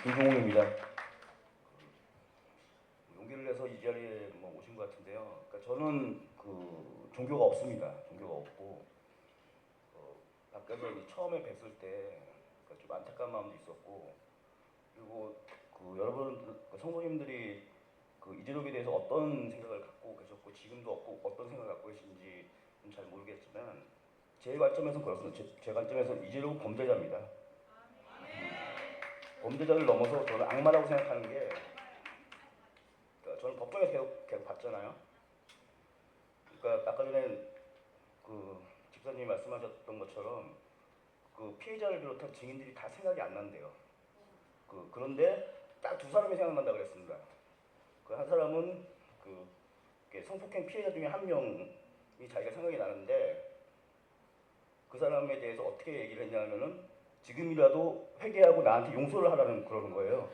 김종욱입니다. 용기를 내서 이 자리에 오신 것 같은데요. 그러니까 저는 종교가 없습니다. 종교가 없고 밖에서 이제 처음에 뵀을 때 좀 안타까운 마음도 있었고, 그리고 여러분 성도님들이 이재록에 대해서 어떤 생각을 갖고 계셨고 지금도 어떤 생각을 갖고 계신지 잘 모르겠지만 제 관점에서는 그렇습니다. 제 관점에서는 이재록은 범죄자입니다. 범죄자를 넘어서 저는 악마라고 생각하는 게, 그러니까 저는 법정에서 계속 봤잖아요. 그러니까 아까 전에 집사님이 말씀하셨던 것처럼 피해자를 비롯한 증인들이 다 생각이 안 난대요. 그런데 딱 두 사람이 생각난다고 그랬습니다. 한 사람은 성폭행 피해자 중에 한 명이 자기가 생각이 나는데, 그 사람에 대해서 어떻게 얘기를 했냐면은 지금이라도 회개하고 나한테 용서를 하라는 그러는 거예요.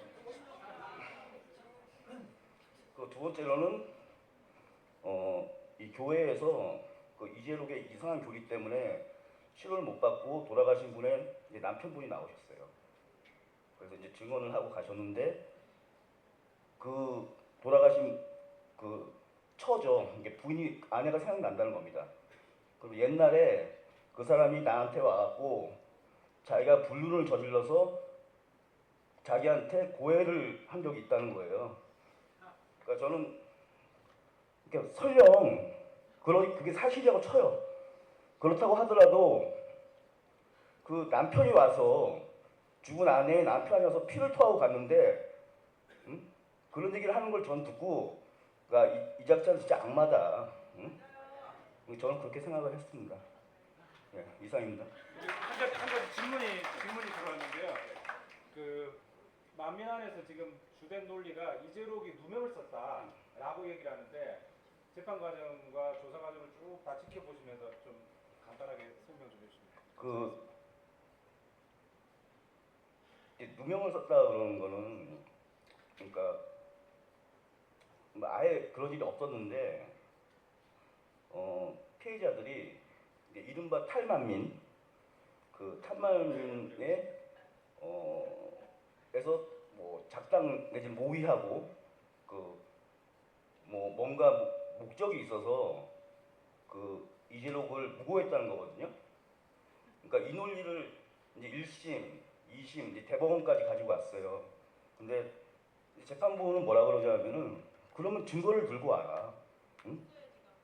두 번째로는 이 교회에서 이재록의 이상한 교리 때문에 치료를 못 받고 돌아가신 분의 이제 남편분이 나오셨어요. 그래서 이제 증언을 하고 가셨는데, 돌아가신 처죠. 이게 부인이, 아내가 생각난다는 겁니다. 그리고 옛날에 그 사람이 나한테 와갖고 자기가 불륜을 저질러서 자기한테 고해를 한 적이 있다는 거예요. 그러니까 저는 설령 그게 사실이라고 쳐요. 그렇다고 하더라도 남편이 와서 죽은 아내의 남편이 와서 피를 토하고 갔는데, 그런 얘기를 하는 걸 전 듣고, 그러니까 이 작자는 진짜 악마다. 저는 그렇게 생각을 했습니다. 네, 이상입니다. 한 가지 질문이 들어왔는데요. 만민안에서 지금 주된 논리가 이재록이 누명을 썼다라고 얘기를 하는데, 재판 과정과 조사 과정을 쭉 다 지켜보시면서 좀 간단하게 설명 좀 해주시면. 누명을 썼다 그러는 거는, 그러니까 아예 그런 일이 없었는데, 피해자들이 이른바 탈만민, 탈만민에 에서 작당 내지 모의하고 뭔가 목적이 있어서 이재록을 무고했다는 거거든요. 그러니까 이 논리를 이제 1심, 2심, 이제 대법원까지 가지고 왔어요. 근데 재판부는 뭐라 그러냐면은, 그러면 증거를 들고 와라. 응?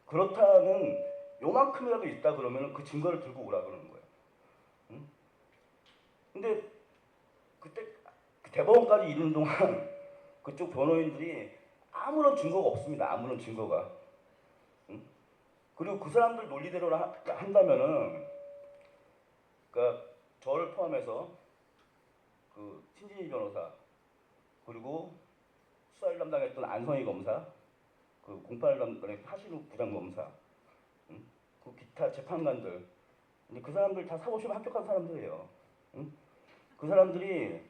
그렇다는 요만큼이라도 있다 그러면 그 증거를 들고 오라 그러는 거예요. 응? 근데 그때 대법원까지 이르는 동안 그쪽 변호인들이 아무런 증거가 없습니다. 아무런 증거가. 응? 그리고 그 사람들 논리대로 한다면은, 그러니까 저를 포함해서 신진희 변호사, 그리고 수사를 담당했던 안성희 검사, 08 담당했던 하신우 부장검사, 기타 재판관들, 그 사람들 다 사법시험 합격한 사람들이에요. 응? 그 사람들이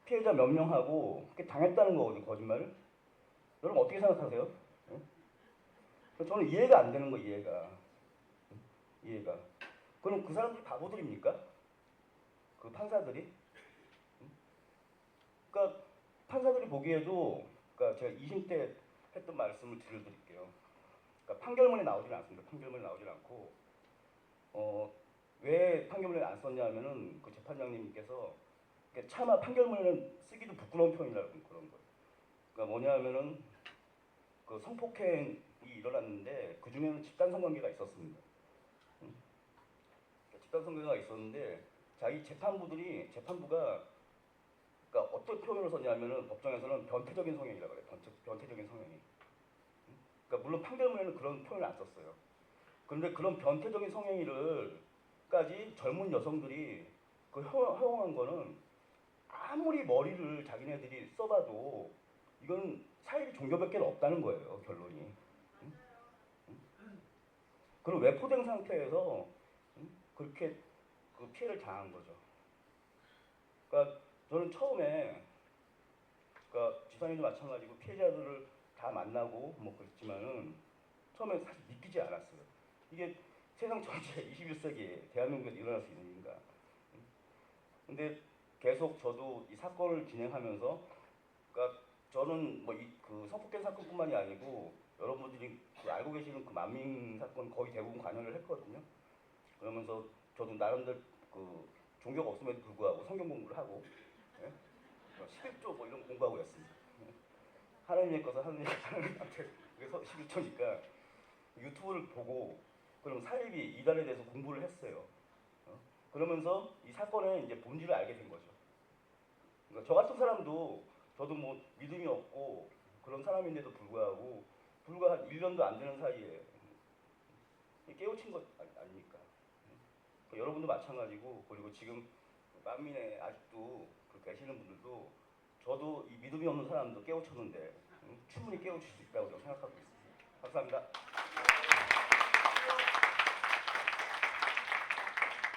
피해자 몇 명하고 당했다는 거거든요, 거짓말을. 여러분 어떻게 생각하세요? 응? 저는 이해가 안 되는 거예요, 이해가. 이해가. 그럼 그 사람들이 바보들입니까? 판사들이? 그러니까 판사들이 보기에도, 그러니까 제가 2심 때 했던 말씀을 드릴게요. 그러니까 판결문에 나오지는 않습니다. 판결문에 나오지 않고, 왜 판결문에 안 썼냐면은 재판장님께서 차마 판결문에는 쓰기도 부끄러운 표현이라고 그런 거예요. 그러니까 뭐냐면은 성폭행이 일어났는데 그 중에는 집단 성관계가 있었습니다. 집단 성관계가 있었는데 재판부가 그러니까 어떤 표현을 썼냐면은 법정에서는 변태적인 성행이라고 그래요. 변태적인 성행이. 그러니까 물론 판결문에는 그런 표현을 안 썼어요. 그런데 그런 변태적인 성행위를까지 젊은 여성들이 허용한 거는, 아무리 머리를 자기네들이 써봐도 이건 사실이 종교밖에 없다는 거예요, 결론이. 그리고 외포된 상태에서 그렇게 피해를 당한 거죠. 그러니까 저는 처음에, 그러니까 지사님도 마찬가지고 피해자들을 다 만나고 그랬지만은 처음에 사실 믿기지 않았어요. 이게 세상 전체 21세기에 대한민국에서 일어날 수 있는 일인가. 근데 계속 저도 이 사건을 진행하면서, 그러니까 저는 뭐 그 성폭행 사건뿐만이 아니고 여러분들이 그 알고 계시는 그 만민 사건 거의 대부분 관여를 했거든요. 그러면서 저도 나름대로 그 종교가 없음에도 불구하고 성경 공부를 하고, 예? 11조 뭐 이런 거 공부하고 했습니다. 예? 하나님의 것을 하나님한테 그래서 11조니까 유튜브를 보고 그럼 사립이 이단에 대해서 공부를 했어요. 그러면서 이 사건의 이제 본질을 알게 된 거죠. 그러니까 저 같은 사람도 저도 뭐 믿음이 없고 그런 사람인데도 불구하고 불과 한 1년도 안 되는 사이에 깨우친 것 아닙니까? 그러니까 여러분도 마찬가지고, 그리고 지금 만민에 아직도 그렇게 계시는 분들도 저도 이 믿음이 없는 사람도 깨우쳤는데 충분히 깨우칠 수 있다고 저는 생각하고 있습니다. 감사합니다.